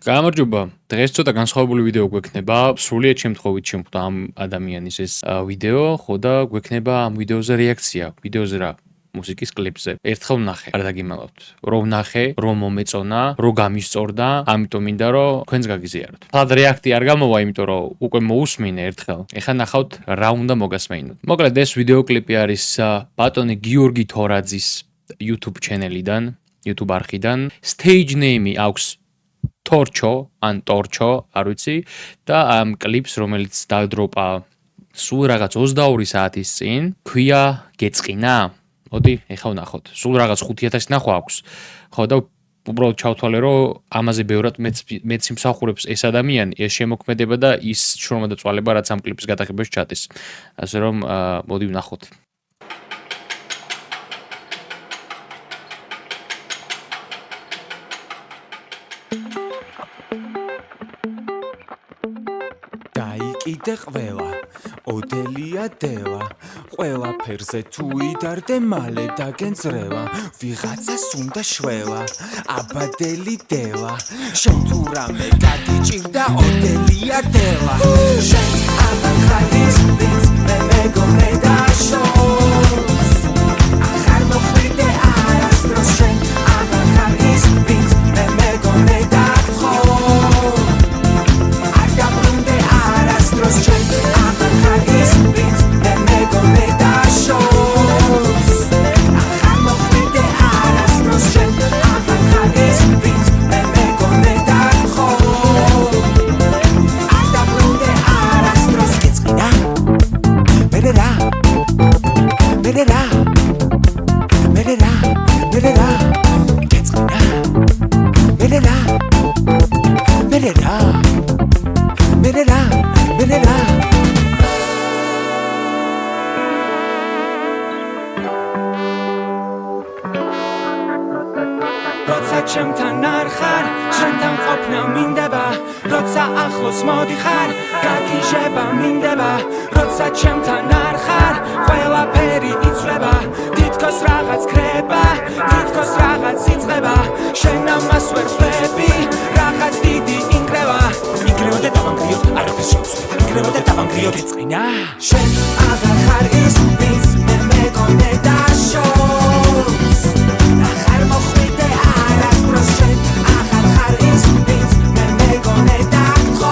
გამარჯობა. დღეს ცოტა განსხვავებული ვიდეო გვექნება. სრულიად შემთხვევით შემხვდა ამ ადამიანის ეს ვიდეო, ხო და გვექნება ამ ვიდეოზე რეაქცია. ვიდეოზე რა მუსიკის კლიპზე. ერთხელ ვნახე, არ დაგიმალავთ. რო ვნახე, რომ მომეწონა, რო გამისწორდა, ამიტომ მინდა რომ თქვენს გაგიზიაროთ. თად რეაქტი არ გამოვა, იმიტომ რომ უკვე მოусმინე ერთხელ. ეხლა ნახავთ რა უნდა მოგასმეინოთ. მოკლედ ეს ვიდეო კლიპი არის ბატონი გიორგი თორაძის YouTube ჩენელიდან, YouTube არხიდან. Stage name-ი აქვს Torcho, ან Torcho, არ ვიცი, და ამ კლიპს, რომელიც დადროპა სულ რაღაც 22 საათის წინ, ქვია გეწყინა. მოდი, ეხლა ვნახოთ. სულ რაღაც 5000 ნახვა აქვს. ხო და უბრალოდ ჩავთვალე, რომ ამაზე ბევრად მეც იმსახურებს ეს ადამიანი, ეს შემოქმედება და ის შრომა და წვალება, რაც ამ კლიპის გადაღებაში ჩადის. ასე რომ, მოდი ვნახოთ. დაიკიდე ყველა, ოდელია დევა, ყველაფერზე თუ იდარდე მალე დაგენძრევა, ვიღაცას უნდა შველა, აბადელი დევა, შენ თუ რამე გაგიჭირდა ოდელია დევა, შენ აღარ ხარის ვინც მე მეგობრე დაშოს, აღარ მოხვიდე არასდროს, შენ აღარ ხარის ვინც მე მეგობრე დაგთხო. როცა ჩემთან არ ხარ, შენთან ყოფნა მინდება, როცა ახლოს მოდიხარ, გაგიჟება მინდება, როცა ჩემთან არ ხარ, ყველაფერი იცვლება, თითქოს რაღაც ქრება, თითქოს რაღაც იწყება, შენ ამას ვერ ხვდები, რაღაც დიდი ინკრევა, იგრევა და დავანგრიოთ, არაფერს შეუცვლი, იგრევა და დავანგრიოთ ეწყინა, შენ აღარ ხარ ის, ვინც მე მეგონე დაშოს, აღარ მოხვიდე შენ აღარ ხარ ის, ვინც მე მეგონე დაგთხო,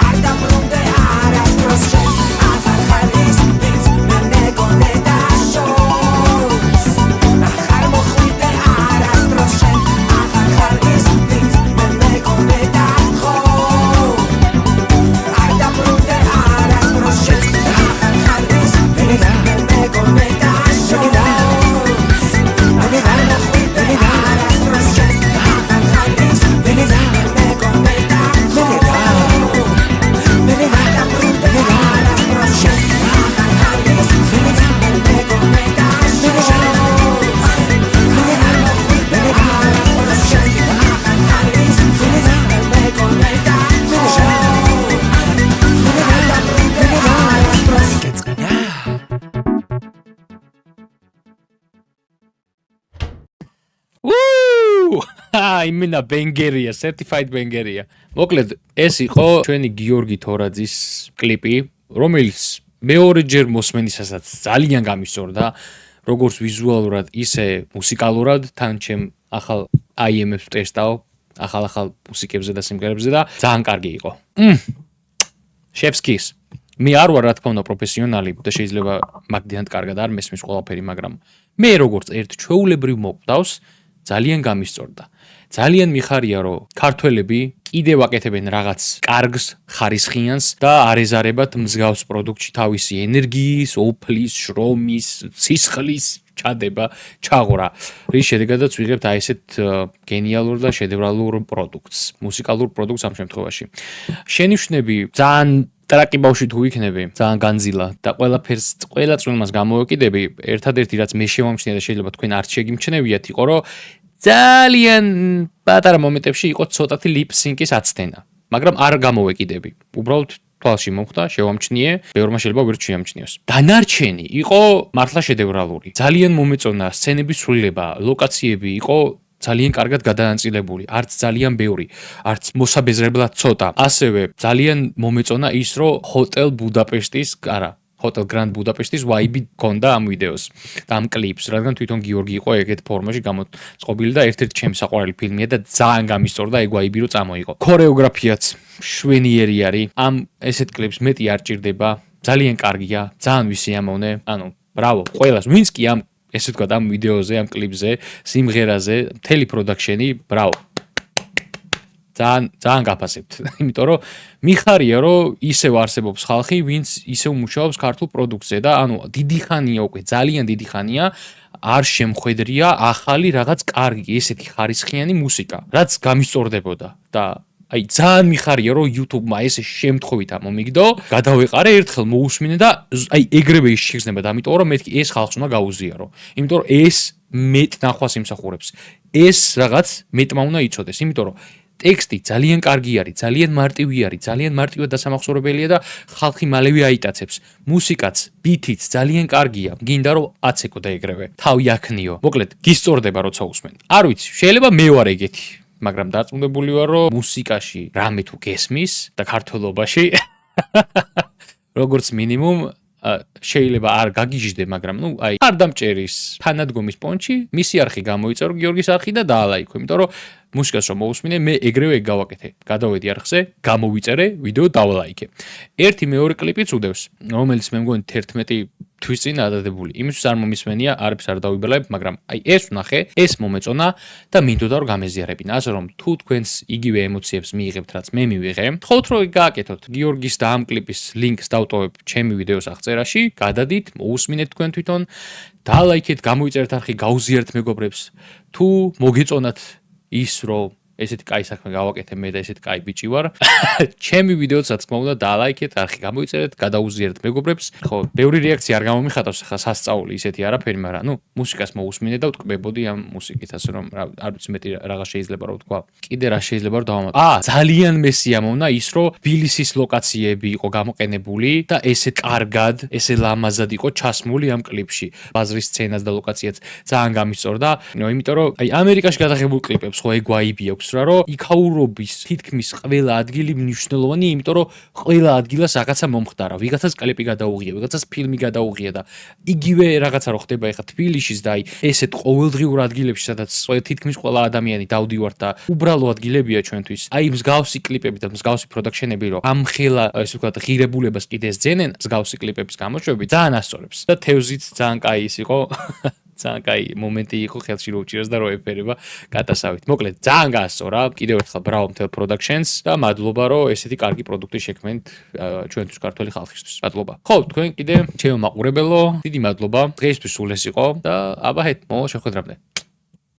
არ დაბრუნდე არასდროს, შენ აღარ ხარ ის, ვინც მე მეგონე დაშოს, აღარ მოხვიდე არასდროს, შენ აღარ ხარ ის, ვინც მე მეგონე დაგთხო, არ დაბრუნდე არასდროს, შენ აღარ ხარ ის, ვინც მე მეგონე დაშოს. იმენა ბენგერია, certified ბენგერია. მოკლედ, ეს იყო ჩვენი გიორგი თორაძის კლიპი, რომელიც მეორეჯერ მოსმენისასაც ძალიან გამისწორდა, როგორც ვიზუალურად, ისე მუსიკალურად, თან ჩემ ახალ IMF-ს ტესტავ, ახალ მუსიკებზე და სიმღერებზე და ძალიან კარგი იყო. Chef's-kiss. მე არ ვარ რა თქმა უნდა პროფესიონალი და შეიძლება მაგდიანად კარგად არ მესმის ყველაფერი, მაგრამ მე როგორც ერთ ჩვეულებრივ მოკვდავს, ძალიან გამისწორდა. ძალიან მიხარია, რომ ქართველები კიდევ აკეთებენ რაღაც კარგს, ხარისხიანს და არ ეზარებათ მსგავს პროდუქტში თავისი ენერგიის, ოფლის, შრომის, ცისხლის ჩადება, ჩაღვრა. რის შედეგადაც ვიღებთ აი ესეთ გენიალურ და შედევრალურ პროდუქტს, მუსიკალურ პროდუქტს ამ შემთხვევაში. შენიშვნები ძალიან ტრაკი ბავშვი თუ იქნები, ძალიან განძილა და ყველაფერს, ყველა წვიმას გამოვეკიდები, ერთადერთი რაც მე შევამჩნია და შეიძლება თქვენ არ შეგიმჩნევიათ, იყო რომ ძალიან პატარა მომენტებში იყო ცოტათი ლიპსინკის აცდენა, მაგრამ არ გამოვეკიდები. უბრალოდ თვალში მომხდა, შევამჩნიე, ბევრმა შეიძლება ვერ შეამჩნიოს. დანარჩენი იყო მართლა შედევრალური. ძალიან მომეწონა სცენების სრულება, ლოკაციები იყო ძალიან კარგად გადაანაწილებული, არც ძალიან ბევრი, არც მოსაბეზრებლად ცოტა. ასევე ძალიან მომეწონა ის, რომ ჰოტელ ბუდაპეშტის, ჰოტელ გრანდ ბუდაპეშტის ვაიბი გქონდა ამ ვიდეოს და ამ კლიპს, რადგან თვითონ გიორგი იყო ეგეთ ფორმაში გამოწყობილი და ერთ-ერთი ჩემი საყვარელი ფილმია და ძალიან გამისწორდა ეგ ვაიბი რომ წამოიღო. ქორეოგრაფიაც შვენიერი არის. ამ ესეთ კლიპს მეტი არ ჭირდება. ძალიან კარგია, ძალიან ვისიამოვნე. ანუ ბრავო, ყველას, ვინც კი ამ ესე ვთქვათ, ამ ვიდეოზე, ამ კლიპზე, სიმღერაზე, მთელი პროდაქშენი, ბრავო. ძალიან გაფასებთ. იმიტომ რომ მიხარია, რომ ისევ არსებობს ხალხი, ვინც ისევ მუშაობს ქართულ პროდუქტზე და ანუ დიდი ხანია უკვე, ძალიან დიდი ხანია არ შემხვედრია ახალი რაღაც კარგი, ესეთი ხარისხიანი მუსიკა, რაც გამისწორდებოდა და აი ძალიან მიხარია, რომ YouTube-მა ესე შემთხვევით მომიგდო, გადავეყარე ერთხელ მოусმინე და აი ეგრევე ისჩიხსნება და ამიტომ რომ მეთქი ეს ხალხს უნდა გაუზიარო. იმიტომ რომ ეს მეტ ნახვას იმსახურებს. ეს რაღაც მეტმა უნდა იცოდეს, იმიტომ რომ ტექსტი ძალიან კარგი არის, ძალიან მარტივი არის, ძალიან მარტივად დასამახსოვრებელია და ხალხი მალევე აიტაცებს. მუსიკაც, ბითიც ძალიან კარგია. გინდა რომ აცეკო და ეგრევე. თავი აქნიო. მოკლედ, გისწორდება როცა უსმენ. არ ვიცი, შეიძლება მე ვარ ეგეთი, მაგრამ დარწმუნებული ვარ, რომ მუსიკაში რამე თუ გესმის და ქართველობაში როგორც მინიმუმ შეიძლება არ გაგიჟდე, მაგრამ ნუ აი არ დამჭერის თანადგომის პონჩი, მისი არხი გამოიწერო გიორგის არხი და დაალაიქო, იმიტომ რომ მუსიკას რომ მოусმინე, მე ეგრევე გავაკეთე. გადავედი არხზე, გამოვიწერე, ვიდეო დავალაიქე. ერთი მეორე კლიპიც უდევს, რომელიც მე მგონი 11 თვის წინ ადადებული. იმისთვის არ მომისმენია, არაფერს არ დავიბალებ, მაგრამ აი ეს ვნახე, ეს მომეწონა და მინდოდა რომ გამეზიარებინა. ასე რომ თუ თქვენს იგივე ემოციებს მიიღებთ, რაც მე მივიღე, თხოვთ რომ გააკეთოთ. გიორგის და ამ კლიპის ლინკს დავტოვებ ჩემი ვიდეოს აღწერაში, გადადით, მოусმინეთ თქვენ თვითონ, დაალაიქეთ, გამოიწერეთ არხი, გაუზიარეთ მეგობრებს. თუ მოგეწონათ ის რომ ესეთი კაი საქმე გავაკეთე მე და ესეთი კაი ბიჭი ვარ. ჩემი ვიდეოც რა თქმა უნდა დაალაიქეთ, არხი გამოიწერეთ, გადაუზიარეთ მეგობრებს. ხო, ბევრი რეაქცია არ გამომიხატავს ხა სასწაული ისეთი არაფერი, მაგრამ ნუ მუსიკას მოусმინე და ვტკბებოდი ამ მუსიკით, ასე რომ არ ვიცი მეტი რაღაც შეიძლება რომ ვთქვა. კიდე რა შეიძლება რომ დავამატო. ძალიან მესიამოვნა ის რომ თბილისის ლოკაციები იყო გამოყენებული და ესე კარგად, ესე ლამაზად იყო ჩასმული ამ კლიპში. ბაზრის სცენას და ლოკაციაც ძალიან გამისწორდა. იმიტომ რომ აი ამერიკაში გადაღებულ კლიპებს ხო ეგ ვაიბი აქვს რა რომ იქაურობის თითქმის ყველა ადგილი მნიშვნელოვანია, იმიტომ რომ ყველა ადგილას რაღაცა მომხდარა, ვიღაცას კლიპი გადაუღია, ვიღაცას ფილმი გადაუღია და იგივე რაღაცა რო ხდება ეხა თბილისშიც და აი ესეთ ყოველდღიურ ადგილებში, სადაც თითქმის ყველა ადამიანი დავდივართ და უბრალო ადგილებია ჩვენთვის. აი მსგავსი კლიპები და მსგავსი პროდაქშენები რომ ამხელა ესე ვთქვათ ღირებულებას კიდე ზენენ მსგავსი კლიპების გამოშვები ძალიან ასწორებს და თევზიც ძალიან კაი ის იყო. ძალიან კაი მომენტი იყო ხელში რო უჭირეს და რო ეფერება გადასავით. მოკლედ ძალიან გაასწორა. კიდევ ერთხელ ბრავო მთელ პროდაქშენს და მადლობა რომ ესეთი კარგი პროდუქტი შექმნით ჩვენთვის ქართველი ხალხისთვის. მადლობა. ხო, თქვენ კიდე ჩემო მაყურებელო, დიდი მადლობა. დღეისთვის სულ ეს იყო და აბა ჰეთ, მოვა შეხვედრამდე.